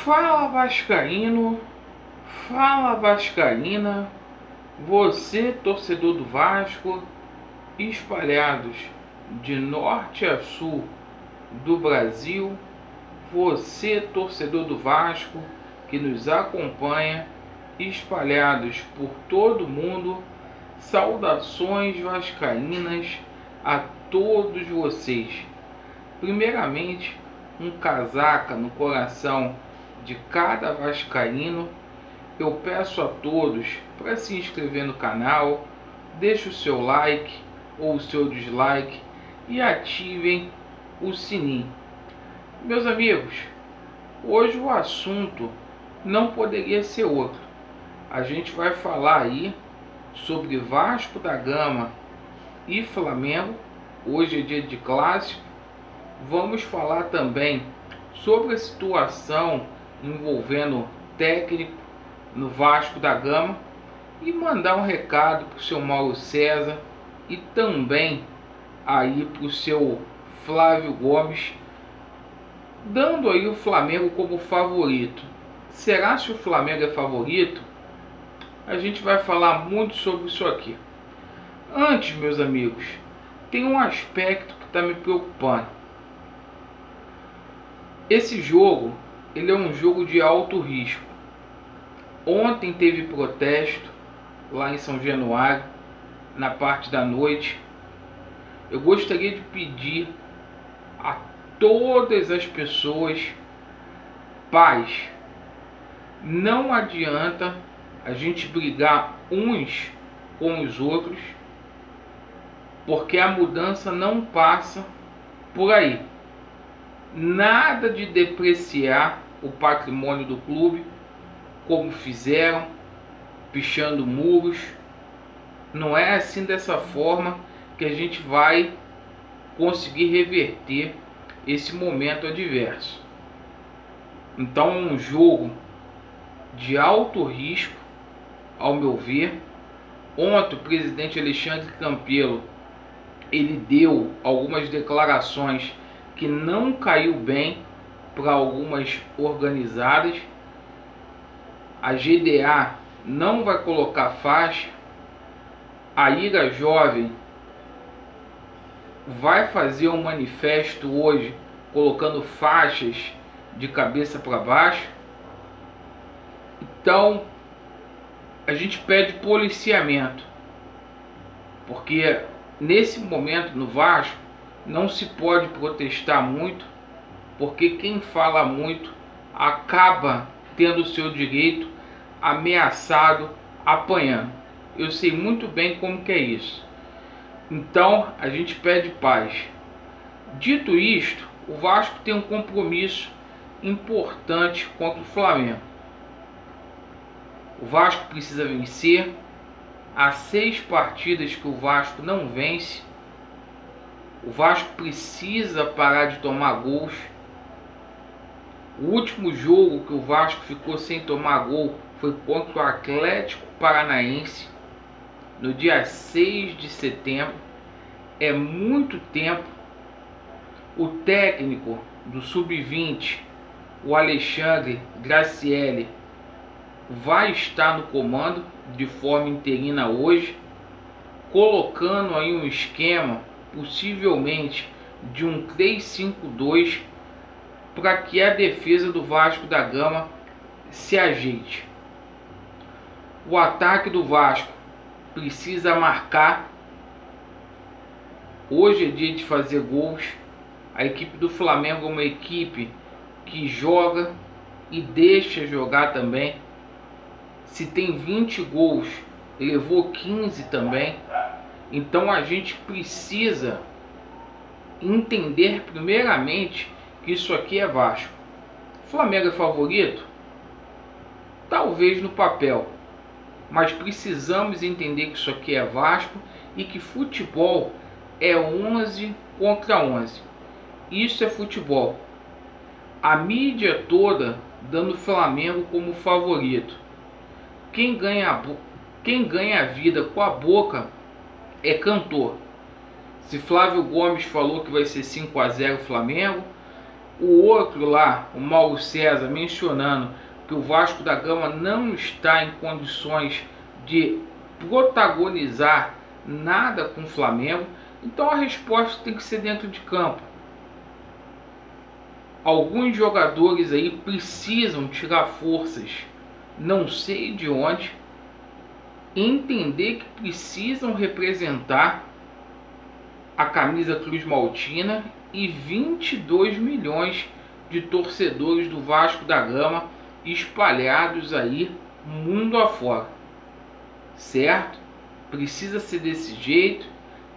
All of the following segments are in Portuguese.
Fala Vascaíno, fala Vascaína, você torcedor do Vasco, espalhados de norte a sul do Brasil, você torcedor do Vasco que nos acompanha, espalhados por todo o mundo, saudações vascaínas a todos vocês. Primeiramente, um casaca no coração de cada vascaíno. Eu peço a todos para se inscrever no canal, deixe o seu like ou o seu dislike e ativem o sininho. Meus amigos, hoje o assunto não poderia ser outro. A gente vai falar aí sobre Vasco da Gama e Flamengo. Hoje é dia de clássico. Vamos falar também sobre a situação envolvendo técnico no Vasco da Gama e mandar um recado para o seu Mauro César e também aí para o seu Flávio Gomes, dando aí o Flamengo como favorito. Será se o Flamengo é favorito? A gente vai falar muito sobre isso aqui. Antes, meus amigos, tem um aspecto que está me preocupando. Esse jogo, ele é um jogo de alto risco. Ontem teve protesto lá em São Januário, na parte da noite. Eu gostaria de pedir a todas as pessoas paz. Não adianta a gente brigar uns com os outros, porque a mudança não passa por aí. Nada de depreciar o patrimônio do clube, como fizeram, pichando muros. Não é assim, dessa forma, que a gente vai conseguir reverter esse momento adverso. Então é um jogo de alto risco, ao meu ver. Ontem o presidente Alexandre Campelo, ele deu algumas declarações que não caiu bem para algumas organizadas. A GDA não vai colocar faixa. A Ira Jovem vai fazer um manifesto hoje colocando faixas de cabeça para baixo. Então a gente pede policiamento, porque nesse momento no Vasco não se pode protestar muito, porque quem fala muito acaba tendo o seu direito ameaçado, apanhando. Eu sei muito bem como que é isso. Então a gente pede paz. Dito isto, o Vasco tem um compromisso importante contra o Flamengo. O Vasco precisa vencer. Há 6 partidas que o Vasco não vence. O Vasco precisa parar de tomar gols. O último jogo que o Vasco ficou sem tomar gol foi contra o Atlético Paranaense, no dia 6 de setembro. É muito tempo. O técnico do Sub-20, o Alexandre Graciele, vai estar no comando de forma interina hoje, colocando aí um esquema, possivelmente de um 3-5-2, para que a defesa do Vasco da Gama se ajeite. O ataque do Vasco precisa marcar. Hoje é dia de fazer gols. A equipe do Flamengo é uma equipe que joga e deixa jogar também. Se tem 20 gols, levou 15 também. Então a gente precisa entender primeiramente que isso aqui é Vasco. Flamengo é favorito? Talvez no papel, mas precisamos entender que isso aqui é Vasco e que futebol é 11 contra 11. Isso é futebol. A mídia toda dando o Flamengo como favorito. Quem ganha a vida com a boca é cantor. Se Flávio Gomes falou que vai ser 5-0 Flamengo, O outro lá, o Mauro César, mencionando que o Vasco da Gama não está em condições de protagonizar nada com o Flamengo. Então a resposta tem que ser dentro de campo. Alguns jogadores aí precisam tirar forças, não sei de onde, entender que precisam representar a camisa Cruz Maltina e 22 milhões de torcedores do Vasco da Gama espalhados aí mundo afora, certo? Precisa ser desse jeito,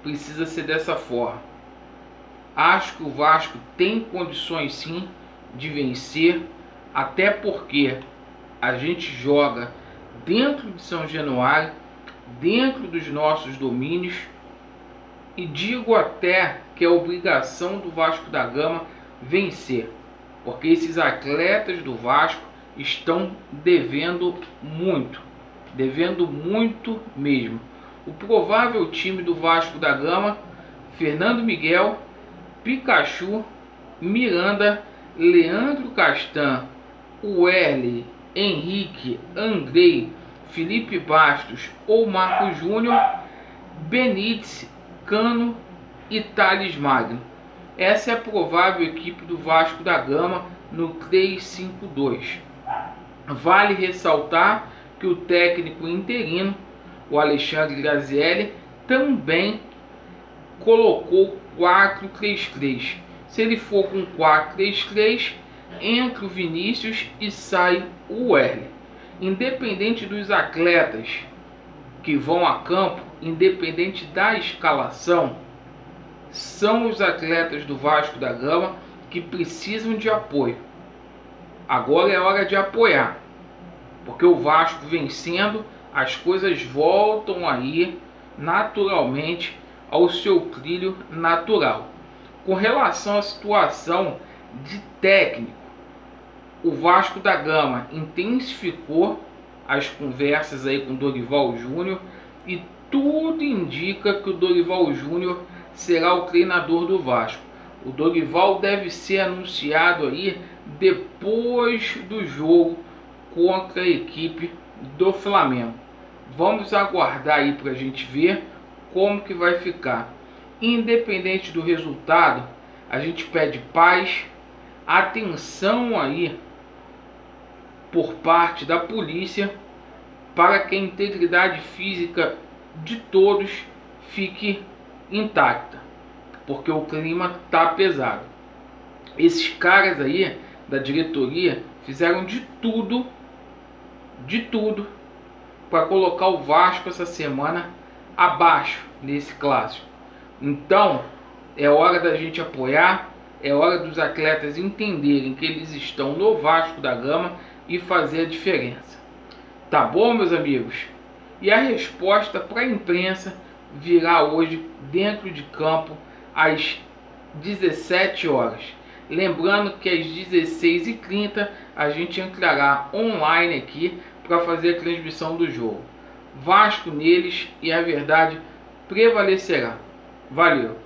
precisa ser dessa forma. Acho que o Vasco tem condições sim de vencer, até porque a gente joga dentro de São Januário, dentro dos nossos domínios, e digo até que é obrigação do Vasco da Gama vencer, porque esses atletas do Vasco estão devendo muito mesmo. O provável time do Vasco da Gama: Fernando Miguel, Pikachu, Miranda, Leandro Castan, Werley, Henrique, Andrei, Felipe Bastos ou Marco Júnior, Benítez, Cano e Thales Magno. Essa é a provável equipe do Vasco da Gama no 3-5-2. Vale ressaltar que o técnico interino, o Alexandre Grazielli, também colocou 4-3-3. Se ele for com 4-3-3, entra o Vinícius e sai o Werley. Independente dos atletas que vão a campo, independente da escalação, são os atletas do Vasco da Gama que precisam de apoio. Agora é hora de apoiar, porque o Vasco vencendo, as coisas voltam aí naturalmente ao seu trilho natural. Com relação à situação de técnico, o Vasco da Gama intensificou as conversas aí com o Dorival Júnior e tudo indica que o Dorival Júnior será o treinador do Vasco. O Dorival deve ser anunciado aí depois do jogo contra a equipe do Flamengo. Vamos aguardar aí para a gente ver como que vai ficar. Independente do resultado, a gente pede paz, atenção aí por parte da polícia, para que a integridade física de todos fique intacta, porque o clima tá pesado. Esses caras aí da diretoria fizeram de tudo para colocar o Vasco essa semana abaixo nesse clássico. Então é hora da gente apoiar, é hora dos atletas entenderem que eles estão no Vasco da Gama e fazer a diferença. Tá bom, meus amigos? E a resposta para a imprensa virá hoje dentro de campo às 17 horas. Lembrando que às 16h30 a gente entrará online aqui para fazer a transmissão do jogo. Vasco neles e a verdade prevalecerá. Valeu!